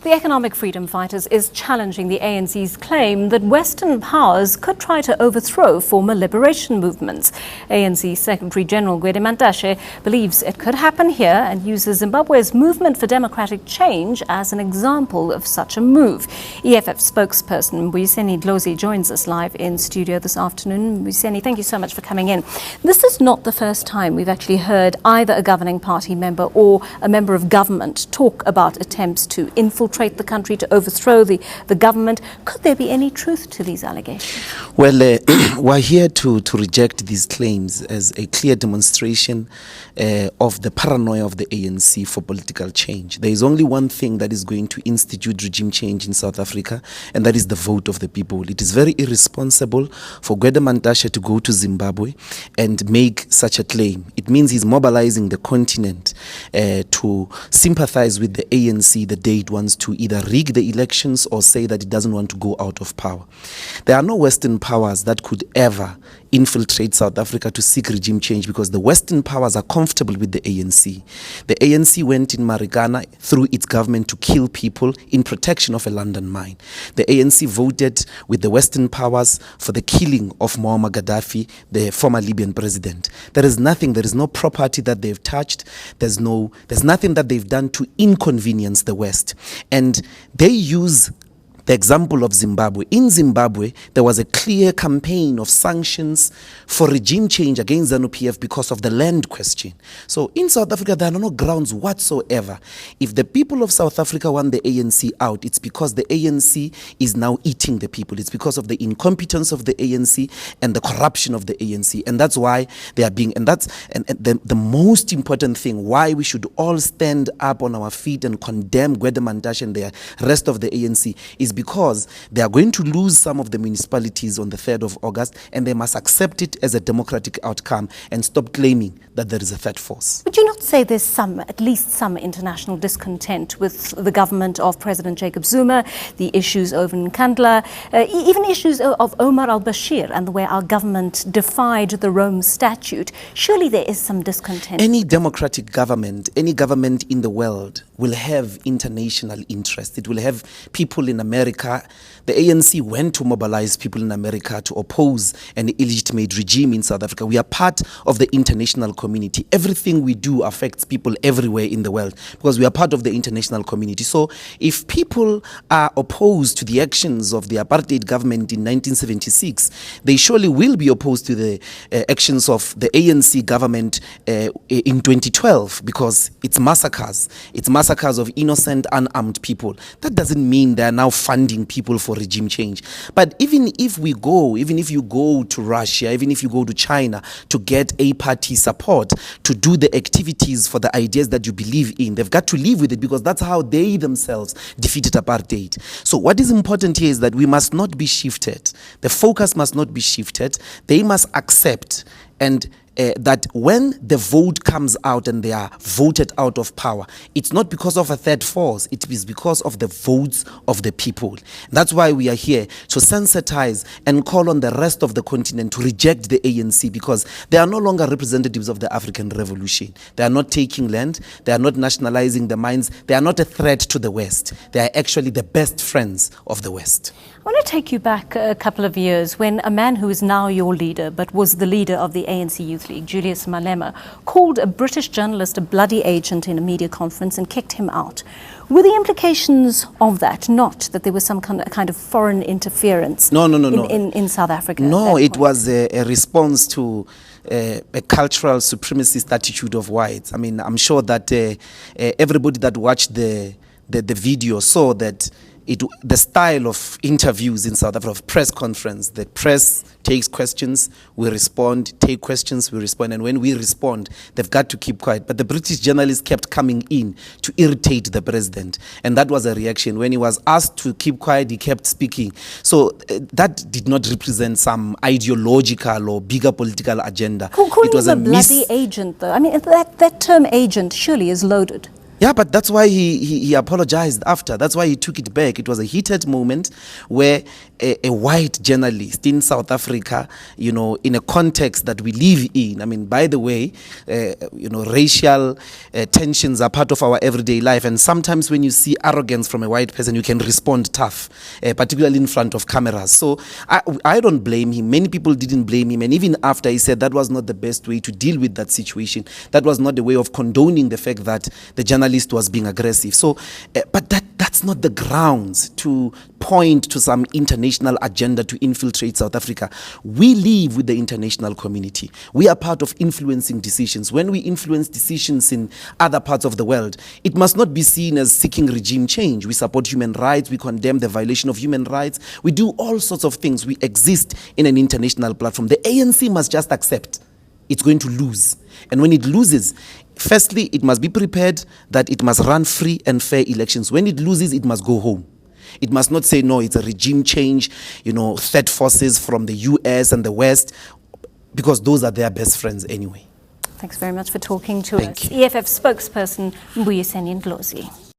The economic freedom fighters is challenging the ANC's claim that Western powers could try to overthrow former liberation movements. ANC Secretary General Gwede Mantashe believes it could happen here and uses Zimbabwe's movement for democratic change as an example of such a move. EFF spokesperson Mbuyiseni Ndlozi joins us live in studio this afternoon. Mbuyiseni, thank you so much for coming in. This is not the first time we've actually heard either a governing party member or a member of government talk about attempts to infiltrate the country, to overthrow the government. Could there be any truth to these allegations? Well, we're here to reject these claims as a clear demonstration of the paranoia of the ANC for political change. There is only one thing that is going to institute regime change in South Africa, and that is the vote of the people. It is very irresponsible for Gwede Mantashe to go to Zimbabwe and make such a claim. It means he's mobilizing the continent to sympathize with the ANC the day it wants to either rig the elections or say that it doesn't want to go out of power. There are no Western powers that could ever infiltrate South Africa to seek regime change, because the Western powers are comfortable with the ANC. The ANC went in Marikana through its government to kill people in protection of a London mine. The ANC voted with the Western powers for the killing of Muammar Gaddafi, the former Libyan president. There is nothing, there is no property that they've touched. There's nothing that they've done to inconvenience the West. And they use the example of Zimbabwe. In Zimbabwe, there was a clear campaign of sanctions for regime change against ZANU-PF because of the land question. So in South Africa, there are no grounds whatsoever. If the people of South Africa want the ANC out, it's because the ANC is now eating the people. It's because of the incompetence of the ANC and the corruption of the ANC. And that's why they are being, and the most important thing, why we should all stand up on our feet and condemn Gwede Mantashe and the rest of the ANC is because they are going to lose some of the municipalities on the 3rd of August, and they must accept it as a democratic outcome and stop claiming that there is a third force. Would you not say there's at least some international discontent with the government of President Jacob Zuma, the issues over Nkandla, even issues of Omar al-Bashir and the way our government defied the Rome Statute? Surely there is some discontent. Any democratic government, any government in the world will have international interest. It will have people in America. The ANC went to mobilize people in America to oppose an illegitimate regime in South Africa. We are part of the international community. Everything we do affects people everywhere in the world because we are part of the international community. So if people are opposed to the actions of the apartheid government in 1976, they surely will be opposed to the actions of the ANC government in 2012, because it's massacres of innocent, unarmed people. That doesn't mean they are now funding people for regime change. But even if you go to Russia, even if you go to China to get a party support to do the activities for the ideas that you believe in, they've got to live with it, because that's how they themselves defeated apartheid. So what is important here is that we must not be shifted. The focus must not be shifted. They must accept that when the vote comes out and they are voted out of power, it's not because of a third force, it is because of the votes of the people. That's why we are here to sensitize and call on the rest of the continent to reject the ANC, because they are no longer representatives of the African Revolution. They are not taking land, they are not nationalizing the mines, they are not a threat to the West. They are actually the best friends of the West. I want to take you back a couple of years when a man who is now your leader, but was the leader of the ANC Youth League, Julius Malema, called a British journalist a bloody agent in a media conference and kicked him out. Were the implications of that not that there was some kind of foreign interference in South Africa? No, it was a response to a cultural supremacist attitude of whites. I mean, I'm sure that everybody that watched the video saw that the style of interviews in South Africa, of press conference, the press takes questions, we respond, take questions, we respond, and when we respond, they've got to keep quiet. But the British journalists kept coming in to irritate the president, and that was a reaction. When he was asked to keep quiet, he kept speaking. So that did not represent some ideological or bigger political agenda. Calling him a bloody agent, though, I mean, that term agent surely is loaded. Yeah, but that's why he apologized after. That's why he took it back. It was a heated moment where a white journalist in South Africa, you know, in a context that we live in, I mean, by the way, you know, racial tensions are part of our everyday life. And sometimes when you see arrogance from a white person, you can respond tough, particularly in front of cameras. So I don't blame him. Many people didn't blame him. And even after, he said that was not the best way to deal with that situation. That was not the way of condoning the fact that the journalist was being aggressive. So, but that's not the grounds to point to some international agenda to infiltrate South Africa. We live with the international community. We are part of influencing decisions. When we influence decisions in other parts of the world, it must not be seen as seeking regime change. We support human rights. We condemn the violation of human rights. We do all sorts of things. We exist in an international platform. The ANC must just accept it's going to lose. And when it loses, firstly, it must be prepared that it must run free and fair elections. When it loses, it must go home. It must not say, no, it's a regime change, you know, third forces from the US and the West, because those are their best friends anyway. Thanks very much for talking to Thank us. you. EFF spokesperson Mbuyiseni Ndlozi.